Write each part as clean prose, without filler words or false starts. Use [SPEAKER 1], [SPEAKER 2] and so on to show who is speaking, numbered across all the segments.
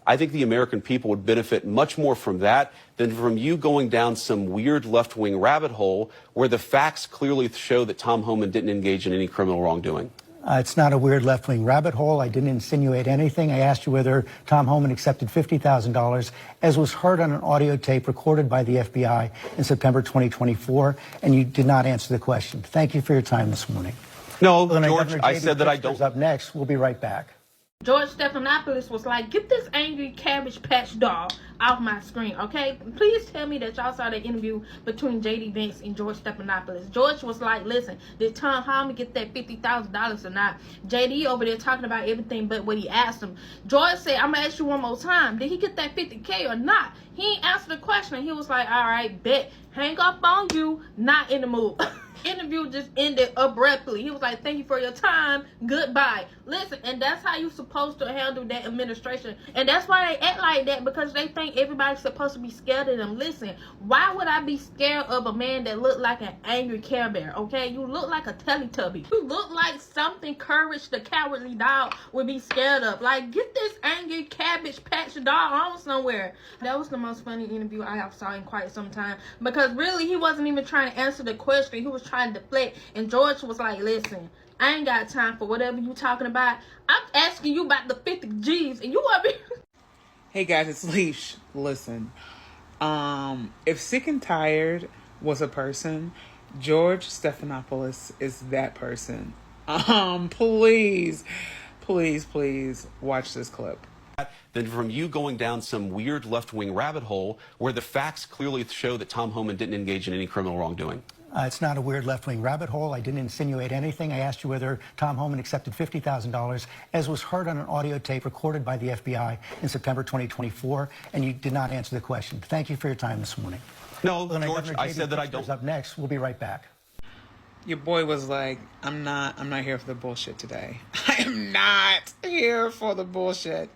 [SPEAKER 1] I think the American people would benefit much more from that than from you going down some weird left-wing rabbit hole where the facts clearly show that Tom Homan didn't engage in any criminal wrongdoing.
[SPEAKER 2] It's not a weird left-wing rabbit hole. I didn't insinuate anything. I asked you whether Tom Homan accepted $50,000, as was heard on an audio tape recorded by the FBI in September 2024, and you did not answer the question. Thank you for your time this morning.
[SPEAKER 1] No, George, I said that I don't.
[SPEAKER 2] Up next, we'll be right back.
[SPEAKER 3] George Stephanopoulos was like, get this angry Cabbage Patch doll off my screen, okay? Please tell me that y'all saw the interview between J.D. Vance and George Stephanopoulos. George was like, listen, did Tom Homan get that $50,000 or not? J.D. over there talking about everything but what he asked him. George said, I'm going to ask you one more time. Did he get that $50K or not? He ain't answered the question. He was like, all right, bet. Hang up on you, not in the mood. Interview just ended abruptly. He was like, thank you for your time, goodbye. Listen, and that's how you supposed to handle that administration. And that's why they act like that, because they think everybody's supposed to be scared of them. Listen, why would I be scared of a man that looked like an angry Care Bear, okay? You look like a Teletubby. You look like something Courage the Cowardly Dog would be scared of. Like, get this angry Cabbage Patch dog on somewhere. That was the most funny interview I have saw in quite some time, because really he wasn't even trying to answer the question. He was trying to deflect, and George was like, listen, I ain't got time for whatever you talking about. I'm asking you about the 50 G's, and you up here.
[SPEAKER 4] Hey guys, it's Leash. Listen, if Sick and Tired was a person, George Stephanopoulos is that person. Please watch this clip.
[SPEAKER 1] Than from you going down some weird left-wing rabbit hole where the facts clearly show that Tom Homan didn't engage in any criminal wrongdoing.
[SPEAKER 2] It's not a weird left-wing rabbit hole. I didn't insinuate anything. I asked you whether Tom Homan accepted $50,000, as was heard on an audio tape recorded by the FBI in September 2024, and you did not answer the question. Thank you for your time this morning.
[SPEAKER 1] No, George, I said that I don't.
[SPEAKER 2] Up next, we'll be right back.
[SPEAKER 4] Your boy was like, I'm not here for the bullshit today. I am not here for the bullshit.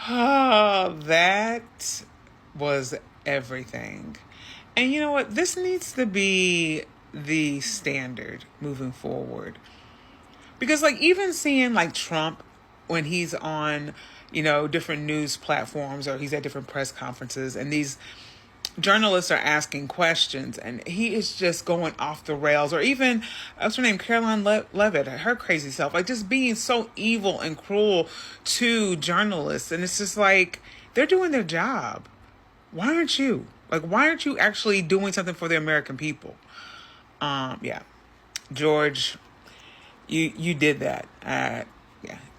[SPEAKER 4] Oh, that was everything. And you know what? This needs to be the standard moving forward. Because like even seeing like Trump when he's on, different news platforms or he's at different press conferences and these journalists are asking questions and he is just going off the rails, or even what's her name, Caroline Levitt, her crazy self, like just being so evil and cruel to journalists. And it's just like, they're doing their job. Why aren't you? Like, why aren't you actually doing something for the American people? Yeah, George, you did that.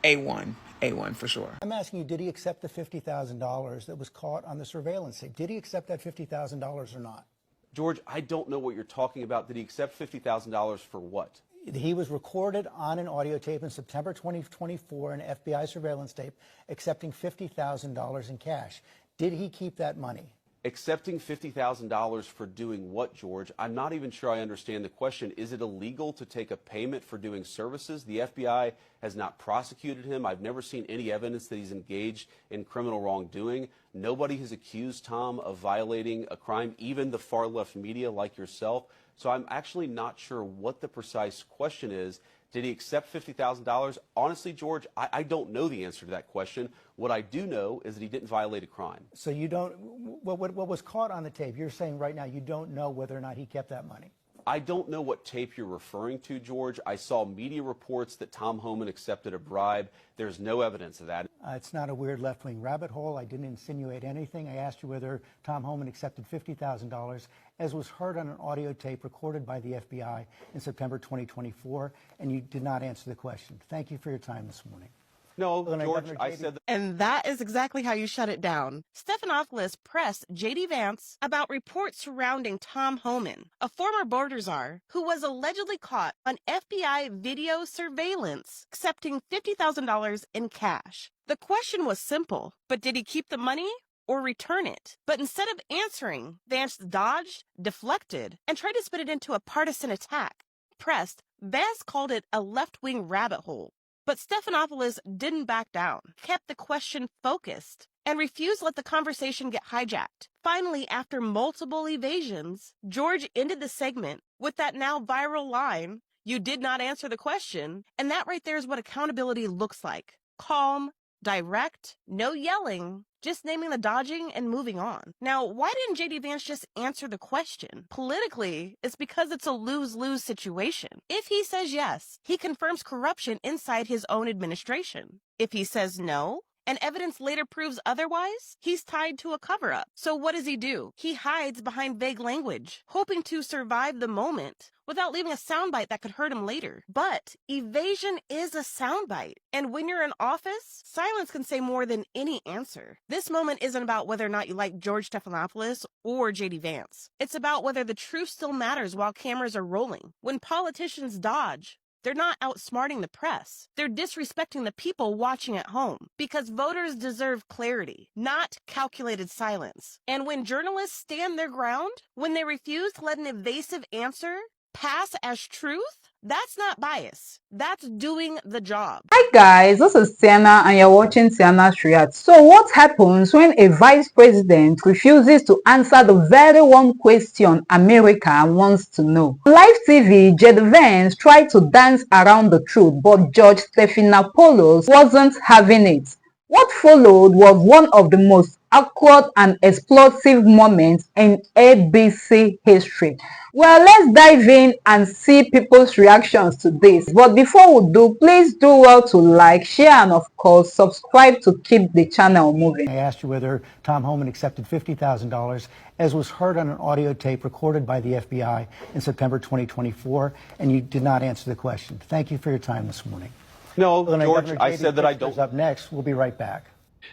[SPEAKER 4] A1 for sure.
[SPEAKER 2] I'm asking you, did he accept the $50,000 that was caught on the surveillance tape? Did he accept that $50,000 or not?
[SPEAKER 1] George, I don't know what you're talking about. Did he accept $50,000 for what?
[SPEAKER 2] He was recorded on an audio tape in September 2024, an FBI surveillance tape, accepting $50,000 in cash. Did he keep that money?
[SPEAKER 1] Accepting $50,000 for doing what, George? I'm not even sure I understand the question. Is it illegal to take a payment for doing services? The FBI has not prosecuted him. I've never seen any evidence that he's engaged in criminal wrongdoing. Nobody has accused Tom of violating a crime, even the far left media like yourself. So I'm actually not sure what the precise question is. Did he accept $50,000? Honestly, George, I don't know the answer to that question. What I do know is that he didn't violate a crime.
[SPEAKER 2] So you don't, what was caught on the tape, you're saying right now you don't know whether or not he kept that money?
[SPEAKER 1] I don't know what tape you're referring to, George. I saw media reports that Tom Homan accepted a bribe. There's no evidence of that.
[SPEAKER 2] It's not a weird left-wing rabbit hole. I didn't insinuate anything. I asked you whether Tom Homan accepted $50,000, as was heard on an audio tape recorded by the FBI in September 2024, and you did not answer the question. Thank you for your time this morning.
[SPEAKER 1] No, George, I said that.
[SPEAKER 5] And that is exactly how you shut it down. Stephanopoulos pressed J.D. Vance about reports surrounding Tom Homan, a former border czar who was allegedly caught on FBI video surveillance accepting $50,000 in cash. The question was simple, but did he keep the money or return it? But instead of answering, Vance dodged, deflected, and tried to spin it into a partisan attack. Pressed, Vance called it a left-wing rabbit hole. But Stephanopoulos didn't back down, kept the question focused, and refused to let the conversation get hijacked. Finally, after multiple evasions, George ended the segment with that now viral line, "You did not answer the question," and that right there is what accountability looks like. Calm, direct, no yelling, just naming the dodging and moving on. Now, why didn't JD Vance just answer the question? Politically, it's because it's a lose-lose situation. If he says yes, he confirms corruption inside his own administration. If he says no, and evidence later proves otherwise, he's tied to a cover-up. So what does he do? He hides behind vague language, hoping to survive the moment without leaving a soundbite that could hurt him later. But evasion is a soundbite. And when you're in office, silence can say more than any answer. This moment isn't about whether or not you like George Stephanopoulos or JD Vance. It's about whether the truth still matters while cameras are rolling. When politicians dodge, they're not outsmarting the press. They're disrespecting the people watching at home because voters deserve clarity, not calculated silence. And when journalists stand their ground, when they refuse to let an evasive answer pass as truth, that's not bias. That's doing the job.
[SPEAKER 6] Hi guys, this is Sienna and you're watching Sienna's React. So what happens when a vice president refuses to answer the very one question America wants to know? On live TV, JD Vance tried to dance around the truth, but Judge Stephanopoulos wasn't having it. What followed was one of the most awkward and explosive moments in ABC history. Well, let's dive in and see people's reactions to this. But before we do, please do well to like, share, and of course, subscribe to keep the channel moving.
[SPEAKER 2] I asked you whether Tom Homan accepted $50,000, as was heard on an audio tape recorded by the FBI in September 2024, and you did not answer the question. Thank you for your time this morning.
[SPEAKER 1] No,
[SPEAKER 2] Well,
[SPEAKER 1] George,
[SPEAKER 2] Governor
[SPEAKER 1] I
[SPEAKER 2] J.D.
[SPEAKER 1] said that I
[SPEAKER 2] Vance
[SPEAKER 1] don't.
[SPEAKER 2] Up next, we'll be right back.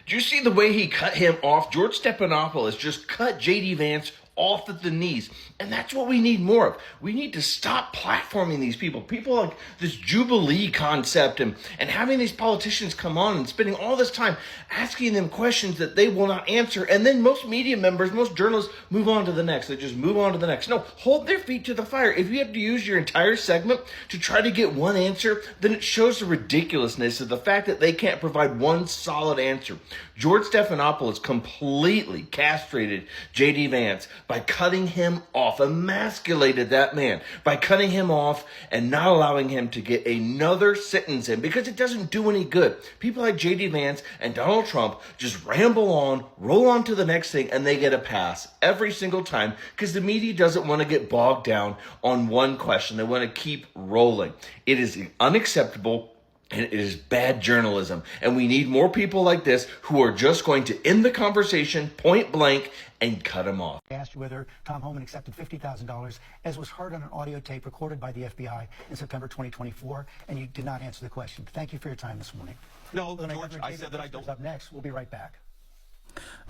[SPEAKER 7] Do you see the way he cut him off? George Stephanopoulos just cut J.D. Vance off at the knees. And that's what we need more of. We need to stop platforming these people. People like this Jubilee concept and having these politicians come on and spending all this time asking them questions that they will not answer. And then most media members, most journalists move on to the next. They just move on to the next. No, hold their feet to the fire. If you have to use your entire segment to try to get one answer, then it shows the ridiculousness of the fact that they can't provide one solid answer. George Stephanopoulos completely castrated J.D. Vance by cutting him off, emasculated that man by cutting him off and not allowing him to get another sentence in because it doesn't do any good. People like J.D. Vance and Donald Trump just ramble on, roll on to the next thing, and they get a pass every single time because the media doesn't want to get bogged down on one question. They want to keep rolling. It is unacceptable. And it is bad journalism. And we need more people like this who are just going to end the conversation point blank and cut him off.
[SPEAKER 2] I asked you whether Tom Homan accepted $50,000, as was heard on an audio tape recorded by the FBI in September 2024, and you did not answer the question. Thank you for your time this morning.
[SPEAKER 1] No,
[SPEAKER 2] Well,
[SPEAKER 1] George,
[SPEAKER 2] Governor
[SPEAKER 1] I
[SPEAKER 2] J.D.
[SPEAKER 1] said that I
[SPEAKER 2] Vance
[SPEAKER 1] don't.
[SPEAKER 2] Up next, we'll be right back.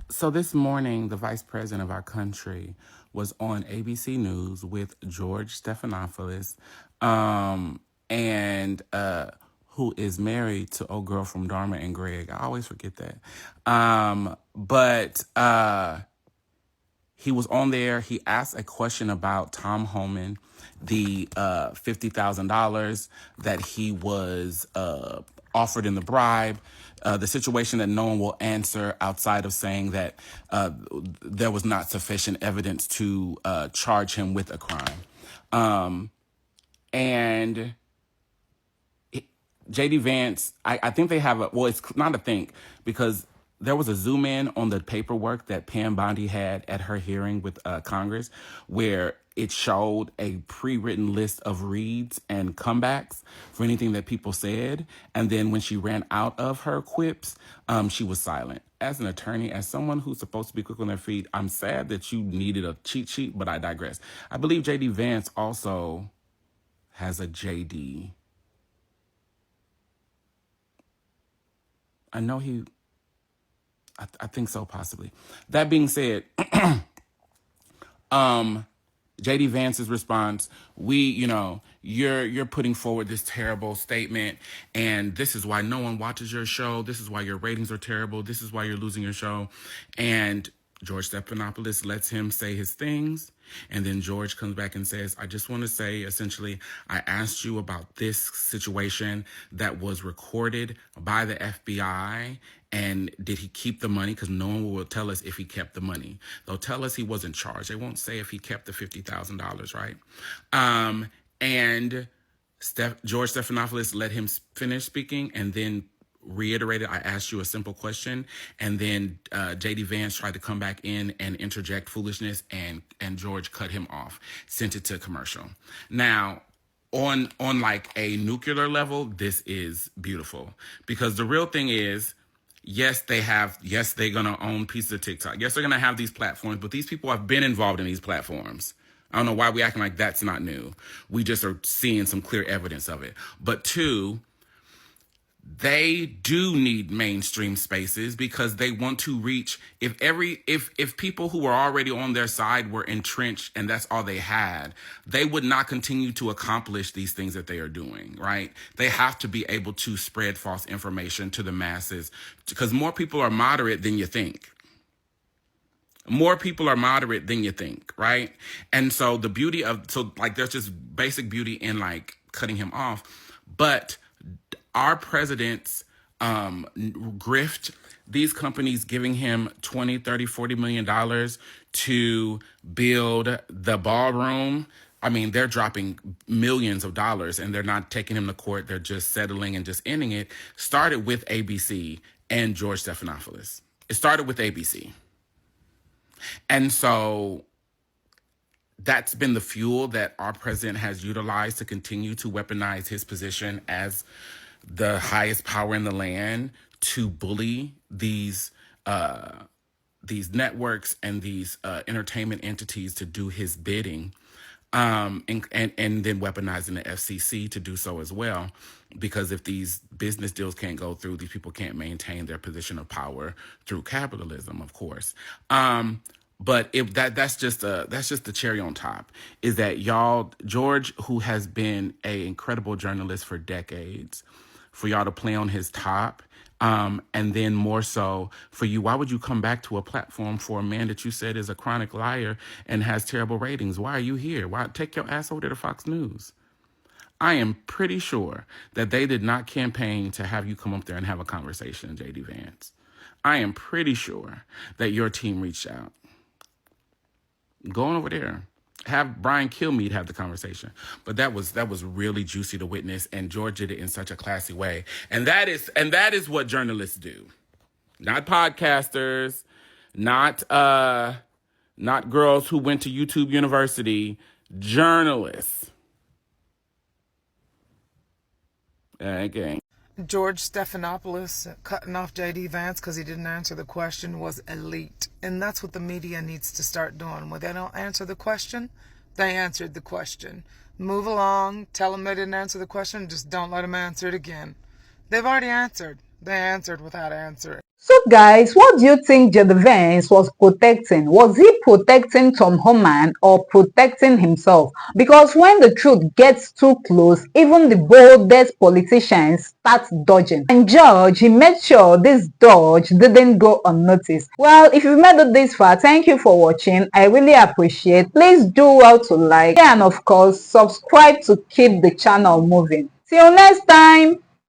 [SPEAKER 8] So this morning, the vice president of our country was on ABC News with George Stephanopoulos, who is married to old girl from Dharma and Greg. I always forget that. But he was on there. He asked a question about Tom Homan, the $50,000 that he was offered in the bribe, the situation that no one will answer outside of saying that there was not sufficient evidence to charge him with a crime. And J.D. Vance, I think they have it's not a think, because there was a zoom in on the paperwork that Pam Bondi had at her hearing with Congress, where it showed a pre-written list of reads and comebacks for anything that people said. And then when she ran out of her quips, she was silent. As an attorney, as someone who's supposed to be quick on their feet, I'm sad that you needed a cheat sheet, but I digress. I believe J.D. Vance also has a J.D. I know I think so, possibly. That being said, J.D. Vance's response, you're putting forward this terrible statement, and this is why no one watches your show. This is why your ratings are terrible. This is why you're losing your show. And George Stephanopoulos lets him say his things. And then George comes back and says, I just want to say, essentially, I asked you about this situation that was recorded by the FBI. And did he keep the money? Because no one will tell us if he kept the money. They'll tell us he wasn't charged. They won't say if he kept the $50,000, right? And George Stephanopoulos let him finish speaking and then reiterated, I asked you a simple question, and then JD Vance tried to come back in and interject foolishness, and George cut him off, sent it to commercial. Now, on like a nuclear level, this is beautiful, because the real thing is, yes, they're gonna own pieces of TikTok. Yes, they're gonna have these platforms, but these people have been involved in these platforms. I don't know why we acting like that's not new. We just are seeing some clear evidence of it. But two, they do need mainstream spaces, because they want to reach, if people who were already on their side were entrenched and that's all they had, they would not continue to accomplish these things that they are doing, right? They have to be able to spread false information to the masses, because more people are moderate than you think. More people are moderate than you think, right? And so there's just basic beauty in like cutting him off, but our president's grift, these companies giving him 20, 30, 40 million dollars to build the ballroom. I mean, they're dropping millions of dollars, and they're not taking him to court. They're just settling and just ending it. Started with ABC and George Stephanopoulos. It started with ABC. And so that's been the fuel that our president has utilized to continue to weaponize his position as the highest power in the land to bully these networks and these entertainment entities to do his bidding, and then weaponizing the FCC to do so as well. Because if these business deals can't go through, these people can't maintain their position of power through capitalism, of course. But if that's just the cherry on top, is that George, who has been an incredible journalist for decades, for y'all to play on his top, and then more so for you, why would you come back to a platform for a man that you said is a chronic liar and has terrible ratings? Why are you here? Why take your ass over to Fox News? I am pretty sure that they did not campaign to have you come up there and have a conversation, JD Vance. I am pretty sure that your team reached out. Go on over there. Have Brian Kilmeade have the conversation. But that was really juicy to witness, and George did it in such a classy way. And that is what journalists do. Not podcasters, not girls who went to YouTube University, journalists. Okay.
[SPEAKER 4] George Stephanopoulos cutting off JD Vance because he didn't answer the question was elite. And that's what the media needs to start doing. When they don't answer the question, they answered the question. Move along, tell them they didn't answer the question, just don't let them answer it again. They've already answered. They answered without answering.
[SPEAKER 6] So guys, what do you think JD Vance was protecting? Was he protecting Tom Homan or protecting himself? Because when the truth gets too close, even the boldest politicians start dodging. And George, he made sure this dodge didn't go unnoticed. Well, if you've made it this far, thank you for watching. I really appreciate. Please do well to like and of course subscribe to keep the channel moving. Till next time.